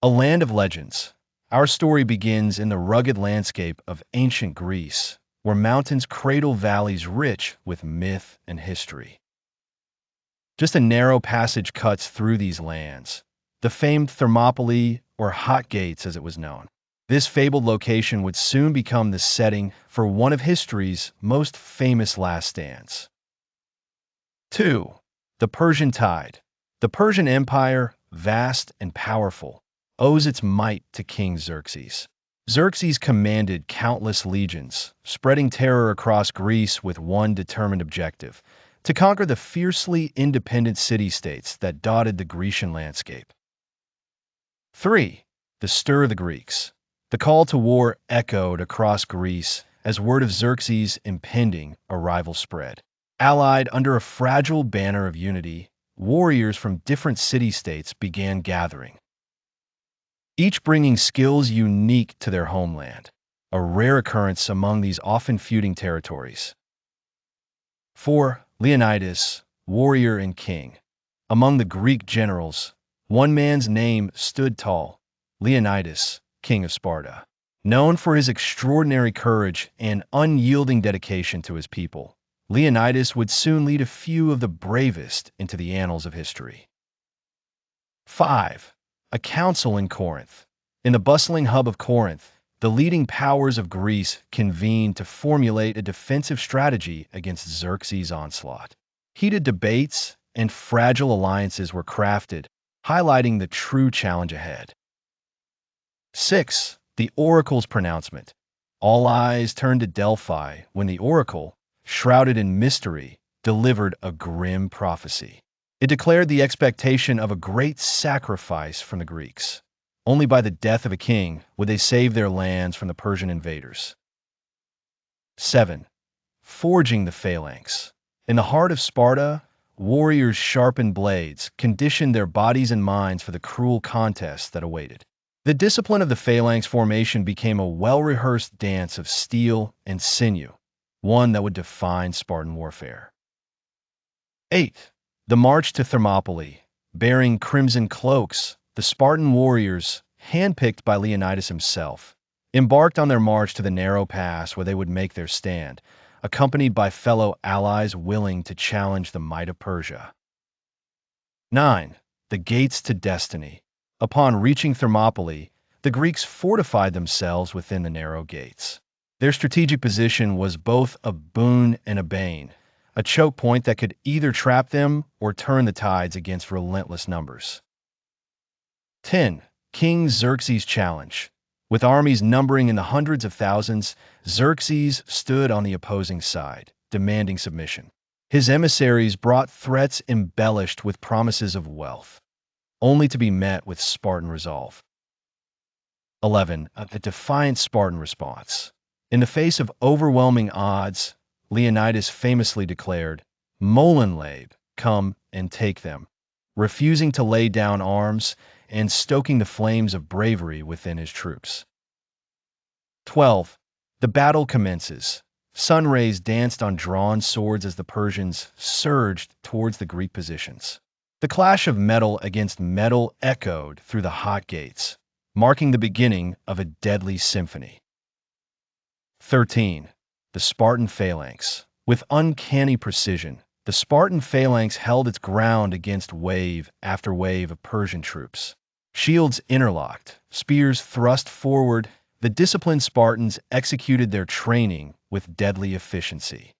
A land of legends. Our story begins in the rugged landscape of ancient Greece, where mountains cradle valleys rich with myth and history. Just a narrow passage cuts through these lands, the famed Thermopylae, or Hot Gates as it was known. This fabled location would soon become the setting for one of history's most famous last stands. 2. The Persian Tide. The Persian Empire, vast and powerful, owes its might to King Xerxes. Xerxes commanded countless legions, spreading terror across Greece with one determined objective: to conquer the fiercely independent city-states that dotted the Grecian landscape. 3. The Stir of the Greeks. The call to war echoed across Greece as word of Xerxes' impending arrival spread. Allied under a fragile banner of unity, warriors from different city-states began gathering, each bringing skills unique to their homeland, a rare occurrence among these often feuding territories. 4. Leonidas, warrior and king. Among the Greek generals, one man's name stood tall: Leonidas, king of Sparta. Known for his extraordinary courage and unyielding dedication to his people, Leonidas would soon lead a few of the bravest into the annals of history. 5. A council in Corinth. In the bustling hub of Corinth, the leading powers of Greece convened to formulate a defensive strategy against Xerxes' onslaught. Heated debates and fragile alliances were crafted, highlighting the true challenge ahead. 6. The oracle's pronouncement. All eyes turned to Delphi when the oracle, shrouded in mystery, delivered a grim prophecy. It declared the expectation of a great sacrifice from the Greeks. Only by the death of a king would they save their lands from the Persian invaders. 7. Forging the phalanx. In the heart of Sparta, warriors sharpened blades, conditioned their bodies and minds for the cruel contest that awaited. The discipline of the phalanx formation became a well-rehearsed dance of steel and sinew, one that would define Spartan warfare. 8. The march to Thermopylae. Bearing crimson cloaks, the Spartan warriors, handpicked by Leonidas himself, embarked on their march to the narrow pass where they would make their stand, accompanied by fellow allies willing to challenge the might of Persia. 9. The gates to destiny. Upon reaching Thermopylae, the Greeks fortified themselves within the narrow gates. Their strategic position was both a boon and a bane, a choke point that could either trap them or turn the tides against relentless numbers. 10. King Xerxes' challenge. With armies numbering in the hundreds of thousands, Xerxes stood on the opposing side, demanding submission. His emissaries brought threats embellished with promises of wealth, only to be met with Spartan resolve. 11. A defiant Spartan response. In the face of overwhelming odds, Leonidas famously declared, "Molenlebe, come and take them," refusing to lay down arms and stoking the flames of bravery within his troops. 12. The battle commences. Sun rays danced on drawn swords as the Persians surged towards the Greek positions. The clash of metal against metal echoed through the hot gates, marking the beginning of a deadly symphony. 13. The Spartan phalanx. With uncanny precision, the Spartan phalanx held its ground against wave after wave of Persian troops. Shields interlocked, spears thrust forward, the disciplined Spartans executed their training with deadly efficiency.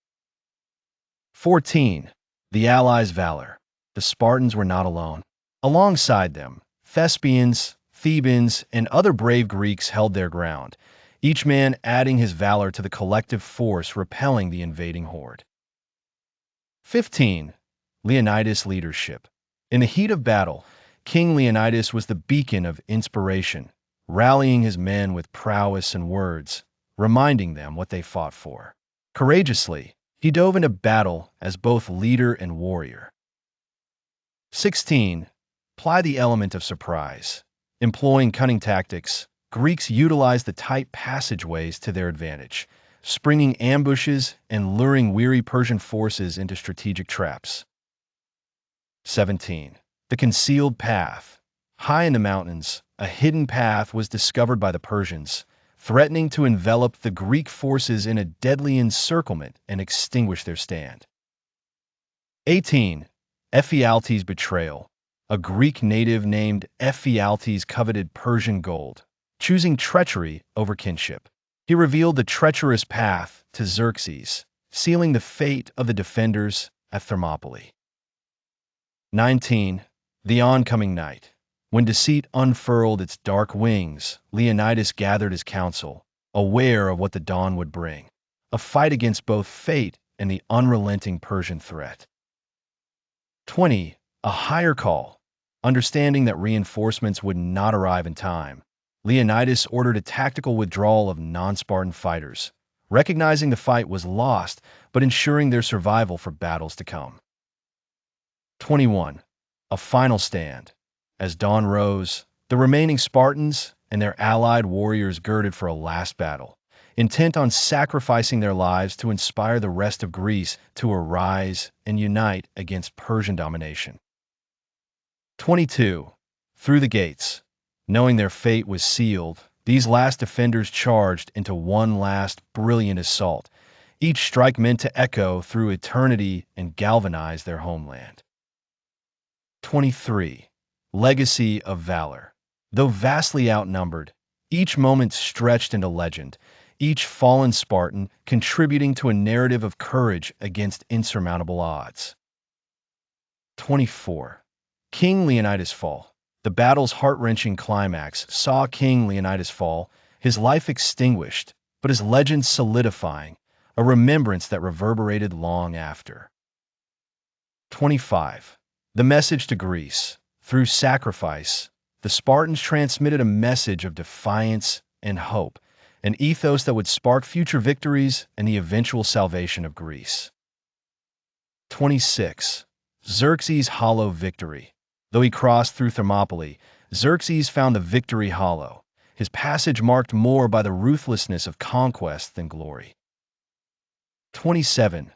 14. The Allies' valor. The Spartans were not alone. Alongside them, Thespians, Thebans, and other brave Greeks held their ground, each man adding his valor to the collective force repelling the invading horde. 15. Leonidas' leadership. In the heat of battle, King Leonidas was the beacon of inspiration, rallying his men with prowess and words, reminding them what they fought for. Courageously, he dove into battle as both leader and warrior. 16. Apply the element of surprise. Employing cunning tactics, Greeks utilized the tight passageways to their advantage, springing ambushes and luring weary Persian forces into strategic traps. 17. The concealed path. High in the mountains, a hidden path was discovered by the Persians, threatening to envelop the Greek forces in a deadly encirclement and extinguish their stand. 18. Ephialtes' betrayal. A Greek native named Ephialtes coveted Persian gold, choosing treachery over kinship. He revealed the treacherous path to Xerxes, sealing the fate of the defenders at Thermopylae. 19. The oncoming night. When deceit unfurled its dark wings, Leonidas gathered his council, aware of what the dawn would bring, a fight against both fate and the unrelenting Persian threat. 20. A higher call. Understanding that reinforcements would not arrive in time, Leonidas ordered a tactical withdrawal of non-Spartan fighters, recognizing the fight was lost but ensuring their survival for battles to come. 21. A final stand. As dawn rose, the remaining Spartans and their allied warriors girded for a last battle, intent on sacrificing their lives to inspire the rest of Greece to arise and unite against Persian domination. 22. Through the gates. Knowing their fate was sealed, these last defenders charged into one last brilliant assault, each strike meant to echo through eternity and galvanize their homeland. 23. Legacy of valor. Though vastly outnumbered, each moment stretched into legend, each fallen Spartan contributing to a narrative of courage against insurmountable odds. 24. King Leonidas' fall. The battle's heart-wrenching climax saw King Leonidas fall, his life extinguished, but his legend solidifying, a remembrance that reverberated long after. 25. The message to Greece. Through sacrifice, the Spartans transmitted a message of defiance and hope, an ethos that would spark future victories and the eventual salvation of Greece. 26. Xerxes' hollow victory. Though he crossed through Thermopylae, Xerxes found the victory hollow, his passage marked more by the ruthlessness of conquest than glory. 27.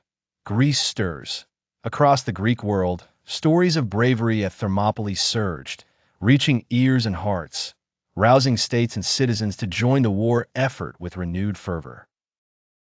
Greece stirs. Across the Greek world, stories of bravery at Thermopylae surged, reaching ears and hearts, rousing states and citizens to join the war effort with renewed fervor.